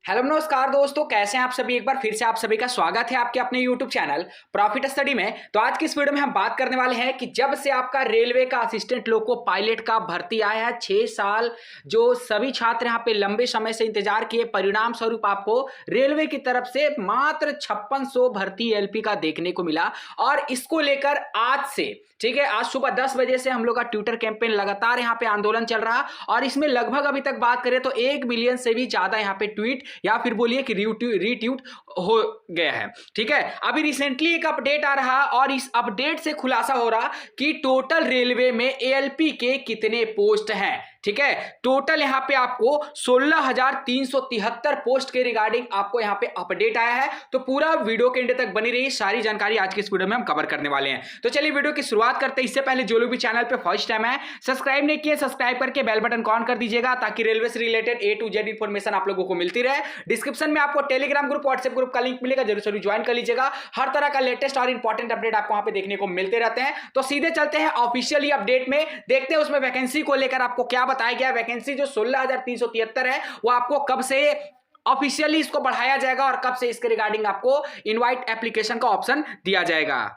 Hello नमस्कार दोस्तों, कैसे हैं आप सभी। एक बार फिर से आप सभी का स्वागत है आपके अपने यूट्यूब चैनल प्रॉफिट स्टडी में। तो आज की इस वीडियो में हम बात करने वाले हैं कि जब से आपका रेलवे का असिस्टेंट लोको पायलट का भर्ती आया है 6 साल जो सभी छात्र यहाँ पे लंबे समय से इंतजार किए, परिणाम स्वरूप आपको रेलवे की तरफ से मात्र 5600 भर्ती एलपी का देखने को मिला। और इसको लेकर आज से ठीक है, आज सुबह 10 बजे से हम लोग का ट्विटर कैंपेन लगातार यहाँ पे आंदोलन चल रहा और इसमें लगभग अभी तक बात करें तो 1 मिलियन से भी ज्यादा यहाँ पे ट्वीट या फिर बोलिए कि रीट्वीट हो गया है। ठीक है, अभी रिसेंटली एक अपडेट आ रहा और इस अपडेट से खुलासा हो रहा कि टोटल रेलवे में एएलपी के कितने पोस्ट हैं। ठीक है, टोटल यहां पे आपको 16,373 पोस्ट के रिगार्डिंग आपको यहां पे अपडेट आया है। तो पूरा वीडियो के एंड तक बनी रही, सारी जानकारी आज के इस वीडियो में हम कवर करने वाले हैं। तो चलिए वीडियो की शुरुआत करते हैं। इससे पहले जो लोग भी चैनल पे फर्स्ट टाइम है, सब्सक्राइब नहीं किए, सब्सक्राइब करके बेल बटन ऑन कर दीजिएगा ताकि रेलवे से related A to Z information आप लोगों को मिलती रहे। डिस्क्रिप्शन में आपको टेलीग्राम ग्रुप, व्हाट्सएप ग्रुप का लिंक मिलेगा, जरूर जरूर ज्वाइन कर लीजिएगा। हर तरह का लेटेस्ट और इंपॉर्टेंट अपडेट आपको वहां पे देखने को मिलते रहते हैं। तो सीधे चलते हैं ऑफिशियली अपडेट में, देखते हैं उसमें वैकेंसी को लेकर आपको क्या बताया गया। वैकेंसी जो 16,373 है वो आपको कब से ऑफिशियली इसको बढ़ाया जाएगा और कब से इसके रिगार्डिंग आपको इनवाइट एप्लीकेशन का ऑप्शन दिया जाएगा।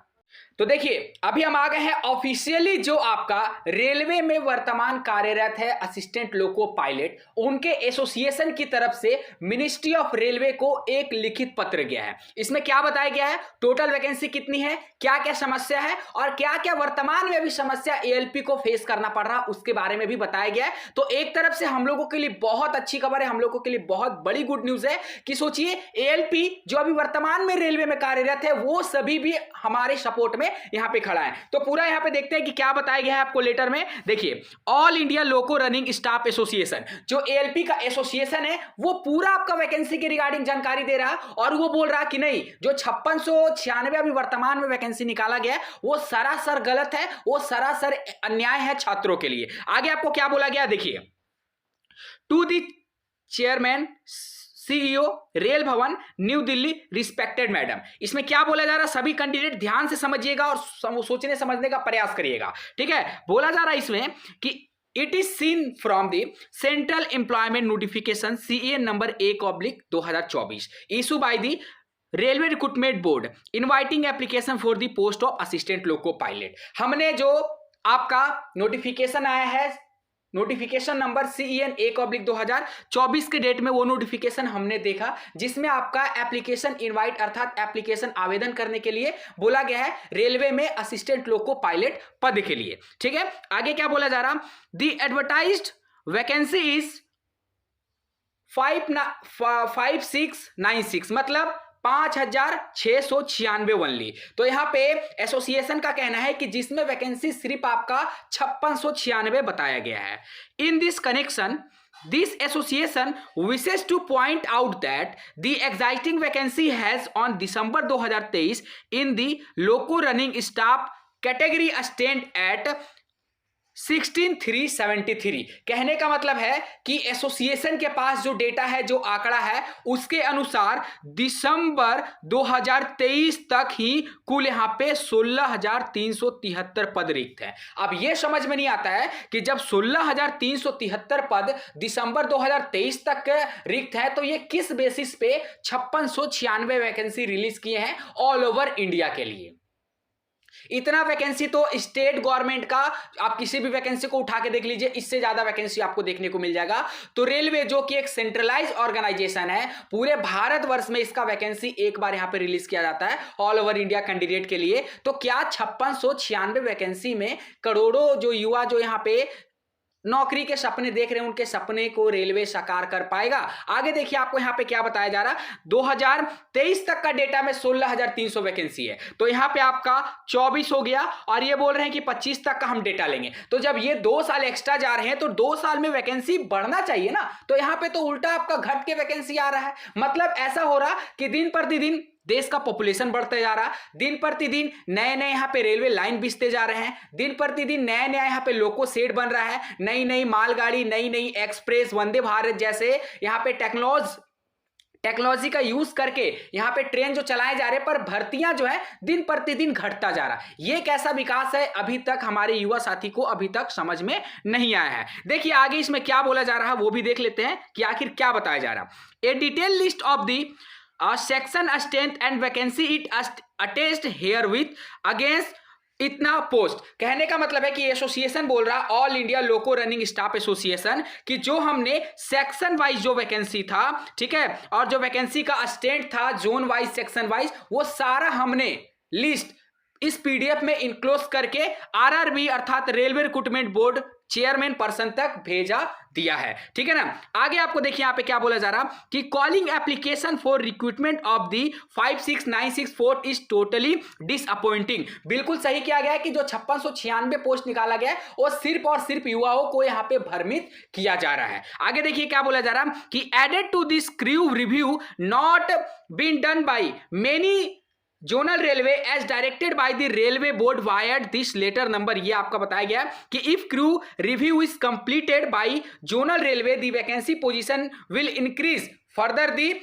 तो देखिए, अभी हम आ गए हैं ऑफिशियली जो आपका रेलवे में वर्तमान कार्यरत है असिस्टेंट लोको पायलट, उनके एसोसिएशन की तरफ से मिनिस्ट्री ऑफ रेलवे को एक लिखित पत्र गया है। इसमें क्या बताया गया है, टोटल वैकेंसी कितनी है, क्या क्या समस्या है और क्या क्या वर्तमान में भी समस्या एएलपी को फेस करना पड़ रहा, उसके बारे में भी बताया गया है। तो एक तरफ से हम लोगों के लिए बहुत अच्छी खबर है, हम लोगों के लिए बहुत बड़ी गुड न्यूज है कि सोचिए एएलपी जो अभी वर्तमान में रेलवे में कार्यरत है वो सभी भी हमारे सपोर्ट में यहां पे खड़ा है। तो पूरा यहां पे देखते हैं कि क्या बताया गया है आपको लेटर में। देखिए, all India loco running staff association जो एएलपी का एसोसिएशन है वो पूरा आपका वैकेंसी के रिगार्डिंग जानकारी दे रहा और वो बोल रहा कि नहीं, जो 5696 अभी वर्तमान में वैकेंसी निकाला गया है वो सरासर गलत है, वो सरासर अन्याय है छात्रों के लिए। आगे आपको क्या बोला गया, देखिए, to the chairman CEO Rail Bhavan New Delhi respected madam. इसमें क्या बोला जा रहा है, सभी कैंडिडेट ध्यान से समझिएगा और सोचने समझने का प्रयास करिएगा। ठीक है, बोला जा रहा है इसमें कि it is seen from the central employment notification CA number 1/2024 issue bye the railway recruitment board inviting application for the post of assistant loco pilot. हमने जो आपका नोटिफिकेशन आया है, नोटिफिकेशन नंबर CEN 1/2024 के डेट में वो नोटिफिकेशन हमने देखा जिसमें आपका एप्लीकेशन इनवाइट अर्थात एप्लीकेशन आवेदन करने के लिए बोला गया है रेलवे में असिस्टेंट लोको पायलट पद के लिए। ठीक है, आगे क्या बोला जा रहा, द एडवर्टाइज्ड वैकेंसी इज 5696 मतलब 5696 ओनली। तो यहां पे एसोसिएशन का कहना है कि जिसमें वैकेंसी सिर्फ आपका 5696 बताया गया है। In this connection this association wishes to point out that the existing vacancy has on December 2023 in the loco running staff category stand at 16,373। कहने का मतलब है कि एसोसिएशन के पास जो डेटा है, जो आंकड़ा है, उसके अनुसार दिसंबर 2023 तक ही कुल यहां पे 16,373 पद रिक्त हैं। अब यह समझ में नहीं आता है कि जब 16,373 पद दिसंबर 2023 तक रिक्त है तो ये किस बेसिस पे 5696 वैकेंसी रिलीज किए हैं ऑल ओवर इंडिया के लिए। इतना वैकेंसी तो स्टेट गवर्नमेंट का, आप किसी भी वैकेंसी को उठा के देख लीजिए, इससे ज्यादा वैकेंसी आपको देखने को मिल जाएगा। तो रेलवे जो कि एक सेंट्रलाइज ऑर्गेनाइजेशन है, पूरे भारतवर्ष में इसका वैकेंसी एक बार यहां पे रिलीज किया जाता है ऑल ओवर इंडिया कैंडिडेट के लिए। तो क्या 5696 वैकेंसी में करोड़ों जो युवा जो यहां पे नौकरी के सपने देख रहे हैं, उनके सपने को रेलवे साकार कर पाएगा। आगे देखिए आपको यहां पे क्या बताया जा रहा, 2023 तक का डेटा में 16,300 वैकेंसी है, तो यहां पे आपका 24 हो गया और ये बोल रहे हैं कि 25 तक का हम डेटा लेंगे। तो जब ये 2 साल एक्स्ट्रा जा रहे हैं तो 2 साल में वैकेंसी बढ़ना चाहिए ना, तो यहां पे तो उल्टा आपका घट के वैकेंसी आ रहा है। मतलब ऐसा हो रहा कि दिन प्रतिदिन देश का पॉपुलेशन बढ़ते जा रहा, दिन प्रतिदिन नए नए यहाँ पे रेलवे लाइन बिछते जा रहे हैं, दिन प्रतिदिन नया नया यहाँ पे लोको सेट बन रहा है, नई नई मालगाड़ी, नई नई एक्सप्रेस, वंदे भारत जैसे यहाँ पे टेक्नोलॉजी का यूज करके यहां पे ट्रेन जो चलाए जा रहे हैं, पर भर्तियां जो है दिन प्रतिदिन घटता जा रहा है। ये कैसा विकास है, अभी तक हमारे युवा साथी को अभी तक समझ में नहीं आया है। देखिए आगे इसमें क्या बोला जा रहा है वो भी देख लेते हैं कि आखिर क्या बताया जा रहा है। A detail list of the section strength and vacancy it attest here with against इतना पोस्ट। कहने का मतलब है कि एसोसिएशन बोल रहा all India loco running staff association कि जो हमने सेक्शन वाइज जो वैकेंसी था, ठीक है, और जो वैकेंसी का स्ट्रेंथ था जोन वाइज सेक्शन वाइज, वो सारा हमने लिस्ट इस पीडीएफ में इनक्लोज करके आरआरबी अर्थात railway recruitment board chairman person तक भेजा दिया है। ठीक है ना। आगे आपको देखिए यहां पे क्या बोला जा रहा कि calling application for recruitment of the 56964 is totally disappointing. बिल्कुल सही किया गया है कि जो 5696 पोस्ट निकाला गया है वो सिर्फ और सिर्फ युवाओं को यहां पे भ्रमित किया जा रहा है। आगे देखिए क्या बोला जा रहा कि added to this crew review not been done by many zonal railway as directed by the railway board vide this letter number. ये आपका बताया गया कि if crew review is completed by zonal railway the vacancy position will increase further the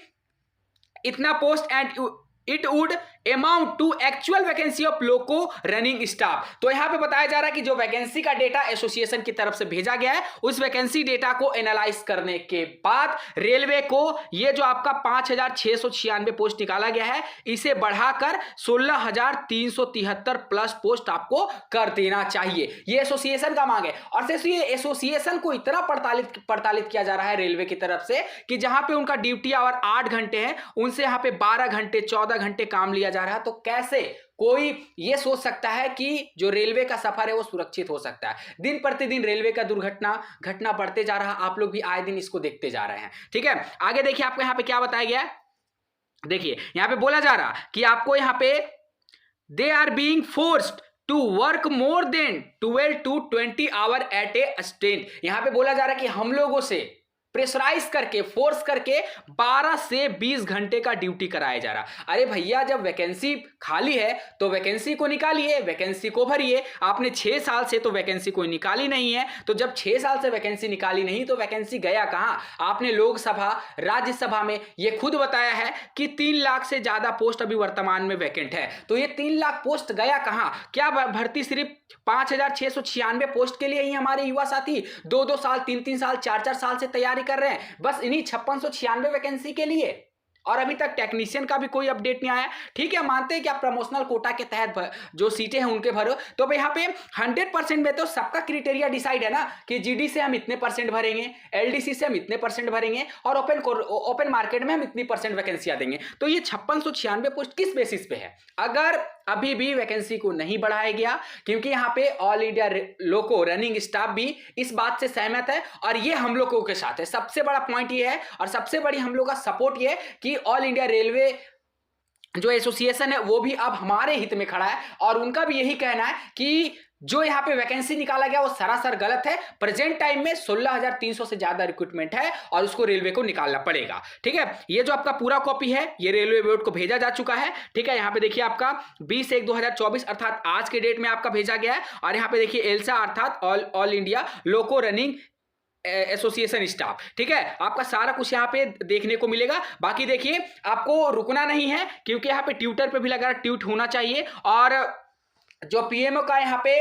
इतना post and it would amount to actual vacancy of loco running staff. तो यहां पे बताया जा रहा है कि जो वैकेंसी का डेटा एसोसिएशन की तरफ से भेजा गया है, उस वैकेंसी डेटा को एनालाइज करने के बाद रेलवे को ये जो आपका 5696 पोस्ट निकाला गया है, इसे बढ़ाकर 16373 प्लस पोस्ट आपको कर देना चाहिए। ये एसोसिएशन का मांग है। और सिर्फ ये एसोसिएशन को इतना प्रताड़ित किया जा रहा है रेलवे की तरफ से कि जहां पे उनका ड्यूटी आवर 8 घंटे है, उनसे यहां पे 12 घंटे 14 घंटे काम लिया जा रहा है। तो कैसे कोई ये सोच सकता है कि जो रेलवे का सफर है वो सुरक्षित हो सकता है। दिन प्रतिदिन रेलवे का दुर्घटना घटना बढ़ते जा रहा है, आप लोग भी आए दिन इसको देखते जा रहे हैं। ठीक है। आगे देखिए आपको यहां पे क्या बताया गया है। देखिए यहां पे बोला जा रहा कि आपको यहां पे they are being forced to work more than 12 to 20 hour at a strength. यहां पे बोला जा रहा है कि हम लोगों से प्रेशराइज करके फोर्स करके 12 से 20 घंटे का ड्यूटी कराया जा रहा। अरे भैया जब वैकेंसी खाली है तो वैकेंसी को निकालिए, वैकेंसी को भरिए। आपने 6 साल से तो वैकेंसी कोई निकाली नहीं है, तो जब 6 साल से वैकेंसी निकाली नहीं तो वैकेंसी गया कहां। आपने लोकसभा राज्यसभा में ये खुद बताया है कि 3 लाख से ज्यादा पोस्ट अभी वर्तमान में वैकेंट है, तो ये 3 लाख पोस्ट गया कहां। क्या भर्ती सिर्फ 5696 पोस्ट के लिए ही हमारे युवा साथी 2-2 साल 3-3 साल 4-4 साल से तैयारी कर रहे हैं, बस इन्हीं 5696 वैकेंसी के लिए, और अभी तक टेक्नीशियन का भी कोई अपडेट नहीं आया। ठीक है, मानते हैं कि आप प्रमोशनल कोटा के तहत जो सीटें हैं उनके भरो, तो अब यहाँ पे 100% में तो सबका क्राइटेरिया डिसाइड है ना कि जीडी से हम इतने परसेंट भरेंगे, एलडीसी से हम इतने परसेंट भरेंगे, और ओपन मार्केट में हम इतनी परसेंट वैकेंसियां देंगे। तो ये 5696 पोस्ट किस बेसिस पे है। अगर अभी भी वैकेंसी को नहीं बढ़ाया गया, क्योंकि यहाँ पे all India loco running staff भी इस बात से सहमत है और ये हम लोगों के साथ है। सबसे बड़ा पॉइंट ये है और सबसे बड़ी हम लोग का सपोर्ट ये है कि ऑल इंडिया रेलवे जो एसोसिएशन है वो भी अब हमारे हित में खड़ा है, और उनका भी यही कहना है कि जो यहाँ पे वैकेंसी निकाला गया वो सरासर गलत है। प्रेजेंट टाइम में 16,300 से ज्यादा रिक्रूटमेंट है और उसको रेलवे को निकालना पड़ेगा। ठीक है, ये जो आपका पूरा कॉपी है ये रेलवे बोर्ड को भेजा जा चुका है। ठीक है, यहाँ पे देखिए आपका 20/1/2024 अर्थात आज के डेट में आपका भेजा गया है, और यहाँ पे देखिए एल्सा अर्थात all India loco running association staff. ठीक है, आपका सारा कुछ यहाँ पे देखने को मिलेगा। बाकी देखिए आपको रुकना नहीं है, क्योंकि यहाँ पे ट्विटर पे भी लगा ट्वीट होना चाहिए, और जो पीएमओ का यहाँ पे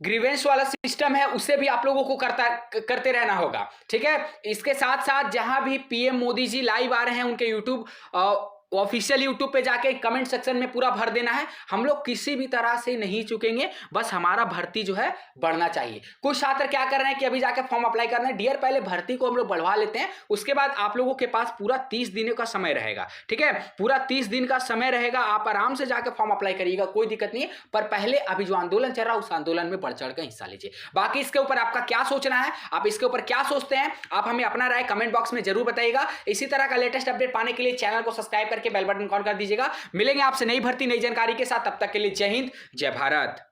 ग्रीवेंस वाला सिस्टम है उसे भी आप लोगों को करते रहना होगा। ठीक है, इसके साथ साथ जहां भी पीएम मोदी जी लाइव आ रहे हैं उनके यूट्यूब ऑफिशियल यूट्यूब पे जाके कमेंट सेक्शन में पूरा भर देना है। हम लोग किसी भी तरह से नहीं चुकेंगे, बस हमारा भर्ती जो है बढ़ना चाहिए। कुछ छात्र क्या कर रहे हैं कि अभी जाके फॉर्म अप्लाई करना है। डियर पहले भर्ती को हम लोग बढ़वा लेते हैं, उसके बाद आप लोगों के पास पूरा 30 दिनों का समय रहेगा। ठीक है, पूरा 30 दिन का समय रहेगा, आप आराम से जाके फॉर्म अप्लाई करिएगा, कोई दिक्कत नहीं है। पर पहले अभी जो आंदोलन चल रहा है उस आंदोलन में बढ़ चढ़ कर हिस्सा लीजिए। बाकी इसके ऊपर आपका क्या सोचना है, आप इसके ऊपर क्या सोचते हैं, आप हमें अपना राय कमेंट बॉक्स में जरूर बताइएगा। इसी तरह का लेटेस्ट अपडेट पाने के लिए चैनल को सब्सक्राइब करके बेल बटन ऑन कर दीजिएगा। मिलेंगे आपसे नई भर्ती नई जानकारी के साथ, तब तक के लिए जय हिंद जय भारत।